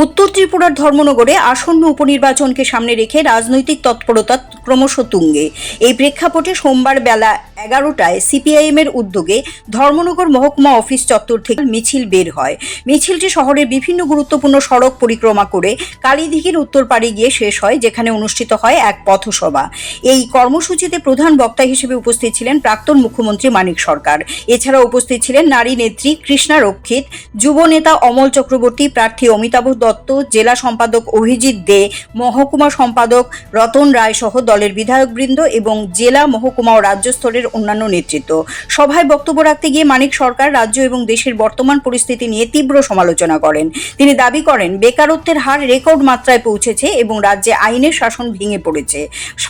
উত্তর ত্রিপুরার ধর্মনগরে আসন্ন উপনির্বাচনকে সামনে রেখে রাজনৈতিক তৎপরতা ক্রমশ তুঙ্গে। এই প্রেক্ষাপটে সোমবার বেলা 11টায় সিপিআইএমের উদ্যোগে ধর্মনগর মহকুমা অফিস চত্বর থেকে মিছিল বের হয়। মিছিলটি শহরের বিভিন্ন গুরুত্বপূর্ণ সড়ক পরিক্রমা করে কালীদিঘির উত্তর পাড়ে গিয়ে শেষ হয়, যেখানে অনুষ্ঠিত হয় এক পথসভা। এই কর্মসূচিতে প্রধান বক্তা হিসেবে উপস্থিত ছিলেন প্রাক্তন মুখ্যমন্ত্রী মানিক সরকার। এছাড়া উপস্থিত ছিলেন নারী নেত্রী কৃষ্ণা রক্ষিত, যুব নেতা অমল চক্রবর্তী, প্রার্থী অমিতাভ দত্ত, জেলা সম্পাদক অভিজিৎ দে, মহকুমা সম্পাদক রতন রায় সহ দলের বিধায়কবৃন্দ এবং জেলা, মহকুমা ও রাজ্য স্তরের অন্যান্য নেতৃত্ব। সভায় বক্তব্য রাখতে গিয়ে মানিক সরকার রাজ্য এবং দেশের বর্তমান পরিস্থিতি নিয়ে তীব্র সমালোচনা করেন। তিনি দাবি করেন, বেকারত্বের হার রেকর্ড মাত্রায় পৌঁছেছে এবং রাজ্যে আইনের শাসন ভেঙে পড়েছে।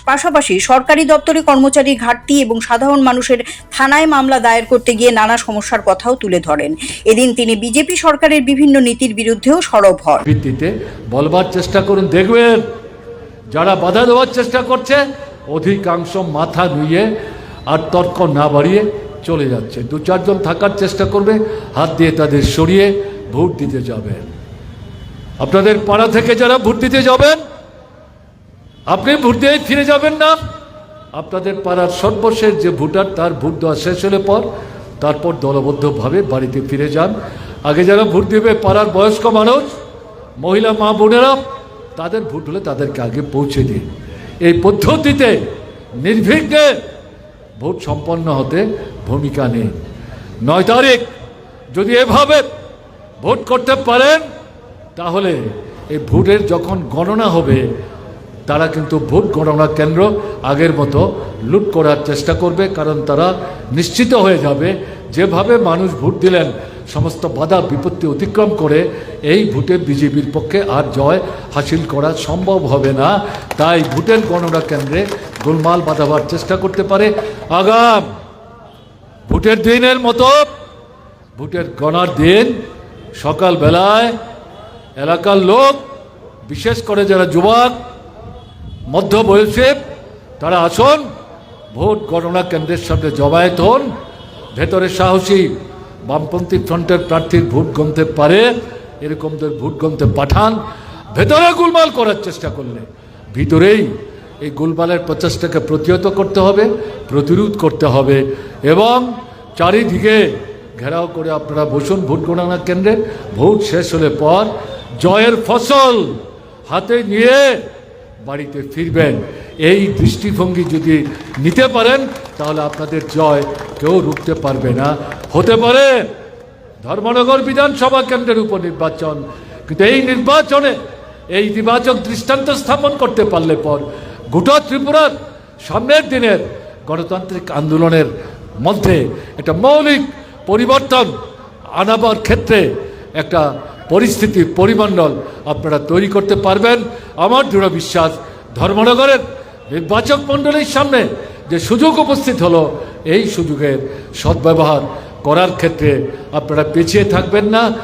পাশাপাশি সরকারি দপ্তরে কর্মচারীর ঘাটতি এবং সাধারণ মানুষের থানায় মামলা দায়ের করতে গিয়ে নানা সমস্যার কথাও তুলে ধরেন। এদিন তিনি বিজেপি সরকারের বিভিন্ন নীতির বিরুদ্ধেও সরব হন। ভিত্তিতে বলবার চেষ্টা করুন, দেখবেন যারা বাধা দেওয়ার চেষ্টা করছে অধিকাংশ মাথা নুয়ে আর তর্ক না বাড়িয়ে চলে যাচ্ছে। দু চারজন থাকার চেষ্টা করবে, হাত দিয়ে তাদের সরিয়ে ভোট দিতে যাবেন। আপনাদের পাড়া থেকে যারা ভোট দিতে যাবেন, আপনি ভোট দিয়ে ফিরে যাবেন না। আপনাদের পাড়ার সর্বশেষ যে ভোটার, তার ভোট দেওয়া শেষ হলে পর তারপর দলবদ্ধভাবে বাড়িতে ফিরে যান। আগে যারা ভোট দেবে পাড়ার বয়স্ক মানুষ, মহিলা, মা বোনেরা, তাদের ভোট হলে তাদেরকে আগে পৌঁছে দিন। এই পদ্ধতিতে নির্বিঘ্নে ভোট সম্পন্ন হতে ভূমিকা নেই। 9 তারিখ যদি এভাবে ভোট করতে পারেন, তাহলে এই ভোটের যখন গণনা হবে, তারা কিন্তু ভোট গণনা কেন্দ্র আগের মতো লুট করার চেষ্টা করবে। কারণ তারা নিশ্চিত হয়ে যাবে যেভাবে মানুষ ভোট দিলেন সমস্ত বাধা বিপত্তি অতিক্রম করে এই ভোটে বিজেপির পক্ষে আর জয় হাসিল করা সম্ভব হবে না। তাই ভোটের গণনা কেন্দ্রে গোলমাল বাঁধাবার চেষ্টা করতে পারে। আগাম ভোটের দিনের মতো ভোটের গণার দিন সকালবেলায় এলাকার লোক, বিশেষ করে যারা যুবক, মধ্যবয়সী, তারা আসুন, ভোট গণনা কেন্দ্রের সামনে জমায়েত হন। ভেতরে সাহসী বামপন্থী ফ্রন্টের প্রার্থীর ভোট গণতে পারে এরকমদের ভোট গণতে পাঠান। ভেতরে গোলমাল করার চেষ্টা করলে ভিতরেই এই গোলমালের প্রচেষ্টাকে প্রতিহত করতে হবে, প্রতিরোধ করতে হবে এবং চারিদিকে ঘেরাও করে আপনারা বসুন ভোট গণনা কেন্দ্রে। ভোট শেষ হলে পর জয়ের ফসল হাতে নিয়ে বাড়িতে ফিরবেন। এই দৃষ্টিভঙ্গি যদি নিতে পারেন, তাহলে আপনাদের জয় কেউ রুখতে পারবে না। হতে পারে ধর্মনগর বিধানসভা কেন্দ্রের উপনির্বাচন, কিন্তু এই নির্বাচনে এই ইতিবাচক দৃষ্টান্ত স্থাপন করতে পারলে পর গোটা ত্রিপুরার সামনের দিনের গণতান্ত্রিক আন্দোলনের মধ্যে একটা মৌলিক পরিবর্তন আনাবার ক্ষেত্রে একটা পরিস্থিতির পরিমণ্ডল আপনারা তৈরি করতে পারবেন। আমার দৃঢ় বিশ্বাস, ধর্মনগরের নির্বাচক মণ্ডলীর সামনে যে সুযোগ উপস্থিত হলো, এই সুযোগের সদ্ব্যবহার করার ক্ষেত্রে আপনারা পিছিয়ে থাকবেন না।